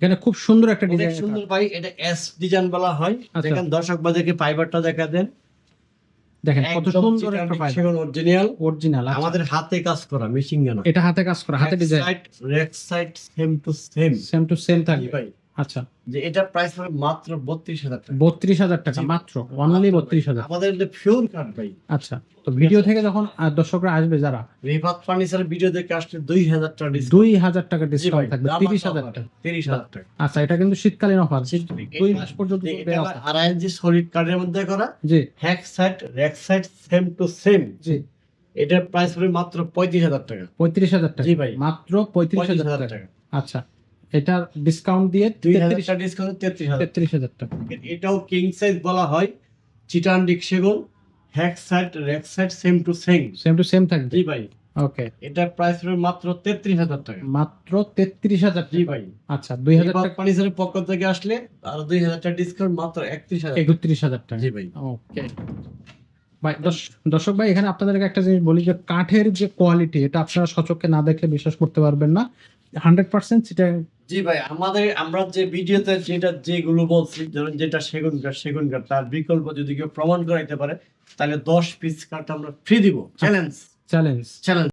এখানে খুব সুন্দর একটা অনেক ডিজাইন। সুন্দর ভাই, এটা এস ডিজাইন বলা হয়। আচ্ছা। দেখেন দর্শক বাজারকে ফাইবারটা দেখা দেন, দেখেন কত একদম সুন্দর একটা চিটাং ফাইবার, সেগুন অরিজিনাল, অরিজিনাল। আমাদের হাতে কাজ করা, মেশিন গানা। এটা হাতে কাজ করা, হাতে design, rake side same to same, same to same থাকবে ভাই। আচ্ছা, যে এটা প্রাইস হবে মাত্র 32,000 টাকা। 32,000 টাকা মাত্র, অনলি 32,000। আমাদের এটা পিওর কাট ভাই। আচ্ছা, তো ভিডিও থেকে যখন দর্শকরা আসবে যারা, রিফাত ফার্নিচারের ভিডিও দেখে আসলে 2,000 টাকা ডিসকাউন্ট। 2,000 টাকা ডিসকাউন্ট থাকবে, 30,000 টাকা। 30,000 টাকা। আচ্ছা, এটা কিন্তু শীতকালীন অফার, 2 মাস পর্যন্ত চলবে এটা offer। আড়াই ইঞ্চি সলিড কাঠের মধ্যে করা, জি হ্যাক সাইড রেক সাইড সেম টু সেম। জি, এটার প্রাইস হবে মাত্র 35,000 টাকা। 35,000 টাকা। জি ভাই। মাত্র 35,000 35,000 টাকা। টাকা। আচ্ছা, এটার ডিসকাউন্ট দিয়ে 2,000 টাকা ডিসকাউন্ট, 33,000। 33,000 টাকা। এটাও কিং সাইজ বলা হয়, চিটান ডিকসেগুন, হ্যাক সাইড রেক side same to same. Same to same থাকবে। জি ভাই। ওকে, এটার প্রাইস হবে মাত্র 33,000 টাকা। মাত্র 33,000 জি টাকা। ভাই। আচ্ছা, 2,000 রিফাত টাকা, ফার্নিচারের পক্ষ থেকে আসলে আর 2,000 টাকা ডিসকাউন্ট, মাত্র 31,000। 31,000 টাকা। জি ভাই। ওকে ভাই, দর্শক ভাই, এখানে আপনাদেরকে একটা জিনিস বলি যে কাঠের যে কোয়ালিটি, এটা আপনারা সচক্ষে না দেখলে বিশ্বাস করতে পারবেন না। 100% সেটা জি ভাই, আমরা যে ভিডিওতে যেগুলো বলছি, ধরুন যেটা সেগুন কাঠ তার বিকল্প যদি কেউ প্রমাণ করাইতে পারে, তাহলে 10 পিস কাঠ আমরা ফ্রি দিব। চ্যালেঞ্জ। চ্যালেঞ্জ।